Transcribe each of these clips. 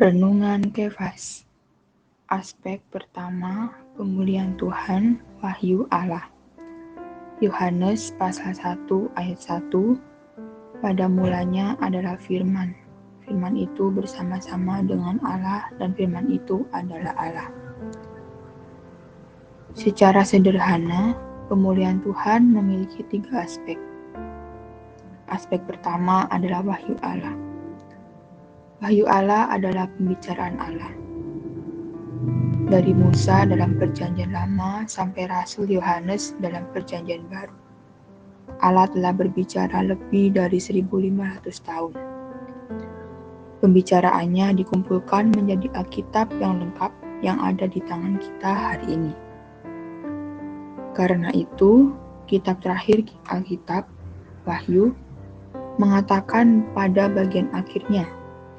Renungan Kefas. Aspek pertama, pemulihan Tuhan, wahyu Allah. Yohanes pasal 1 ayat 1. Pada mulanya adalah firman. Firman itu bersama-sama dengan Allah dan firman itu adalah Allah. Secara sederhana, pemulihan Tuhan memiliki 3 aspek. Aspek pertama adalah wahyu Allah. Wahyu Allah adalah pembicaraan Allah. Dari Musa dalam Perjanjian Lama sampai Rasul Yohanes dalam Perjanjian Baru. Allah telah berbicara lebih dari 1500 tahun. Pembicaraannya dikumpulkan menjadi Alkitab yang lengkap yang ada di tangan kita hari ini. Karena itu, kitab terakhir Alkitab, Wahyu, mengatakan pada bagian akhirnya,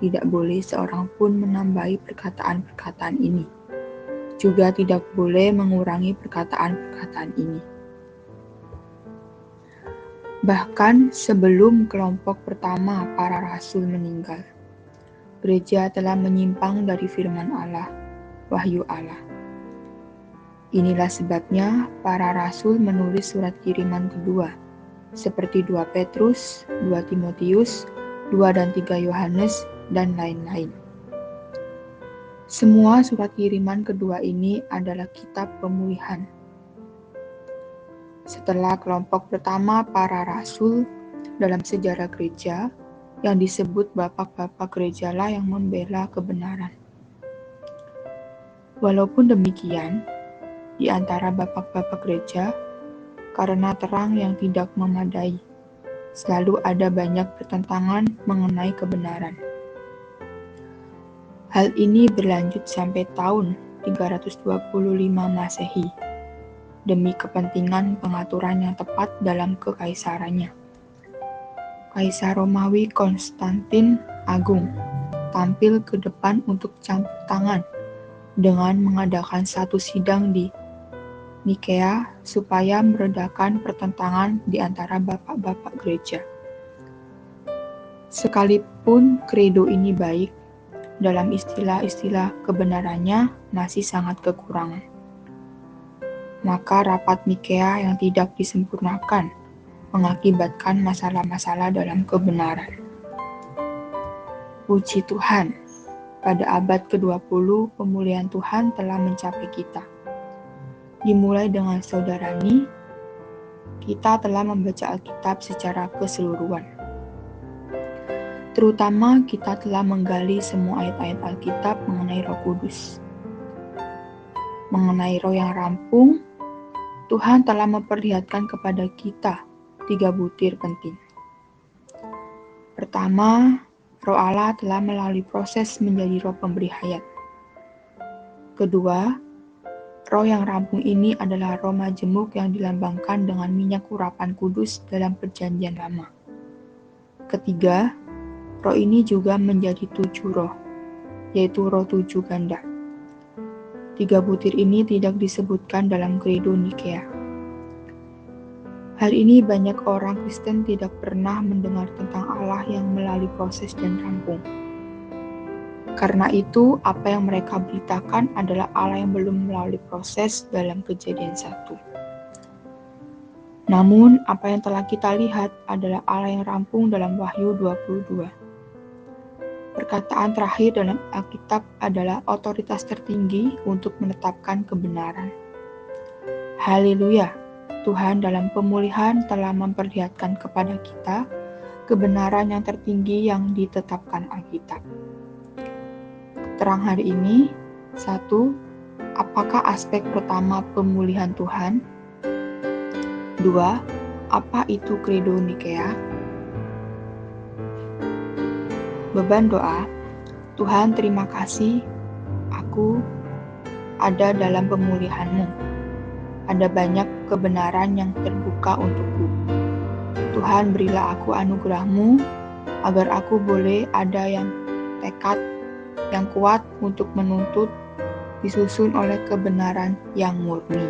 tidak boleh seorang pun menambahi perkataan-perkataan ini. Juga tidak boleh mengurangi perkataan-perkataan ini. Bahkan sebelum kelompok pertama para rasul meninggal, gereja telah menyimpang dari firman Allah, wahyu Allah. Inilah sebabnya para rasul menulis surat kiriman kedua, seperti 2 Petrus, 2 Timotius, 2 dan 3 Yohanes, dan lain-lain. Semua surat kiriman kedua ini adalah kitab pemulihan. Setelah kelompok pertama para rasul dalam sejarah gereja, yang disebut bapak-bapak gerejalah yang membela kebenaran. Walaupun demikian, di antara bapak-bapak gereja, karena terang yang tidak memadai, selalu ada banyak pertentangan mengenai kebenaran. Hal ini berlanjut sampai tahun 325 Masehi, demi kepentingan pengaturan yang tepat dalam kekaisarannya. Kaisar Romawi Konstantin Agung tampil ke depan untuk campur tangan dengan mengadakan satu sidang di Nikea supaya meredakan pertentangan di antara bapak-bapak gereja. Sekalipun kredo ini baik, dalam istilah-istilah kebenarannya masih sangat kekurangan. Maka rapat Nikea yang tidak disempurnakan mengakibatkan masalah-masalah dalam kebenaran. Puji Tuhan, pada abad ke-20 pemulihan Tuhan telah mencapai kita. Dimulai dengan saudarani, kita telah membaca Alkitab secara keseluruhan. Terutama kita telah menggali semua ayat-ayat Alkitab mengenai Roh Kudus. Mengenai roh yang rampung, Tuhan telah memperlihatkan kepada kita 3 butir penting. Pertama, Roh Allah telah melalui proses menjadi roh pemberi hayat. Kedua, roh yang rampung ini adalah roh majemuk yang dilambangkan dengan minyak urapan kudus dalam Perjanjian Lama. Ketiga, roh ini juga menjadi 7 roh, yaitu roh 7 ganda. 3 butir ini tidak disebutkan dalam kredo Nikea. Hari ini banyak orang Kristen tidak pernah mendengar tentang Allah yang melalui proses dan rampung. Karena itu, apa yang mereka beritakan adalah Allah yang belum melalui proses dalam Kejadian 1. Namun, apa yang telah kita lihat adalah Allah yang rampung dalam Wahyu 22. Perkataan terakhir dalam Alkitab adalah otoritas tertinggi untuk menetapkan kebenaran. Haleluya! Tuhan dalam pemulihan telah memperlihatkan kepada kita kebenaran yang tertinggi yang ditetapkan Alkitab. Terang hari ini, 1. Apakah aspek pertama pemulihan Tuhan? 2. Apa itu kredo Nikea? Beban doa. Tuhan, terima kasih aku ada dalam pemulihan-Mu. Ada banyak kebenaran yang terbuka untukku. Tuhan, berilah aku anugerah-Mu agar aku boleh ada yang tekad yang kuat untuk menuntut disusun oleh kebenaran yang murni.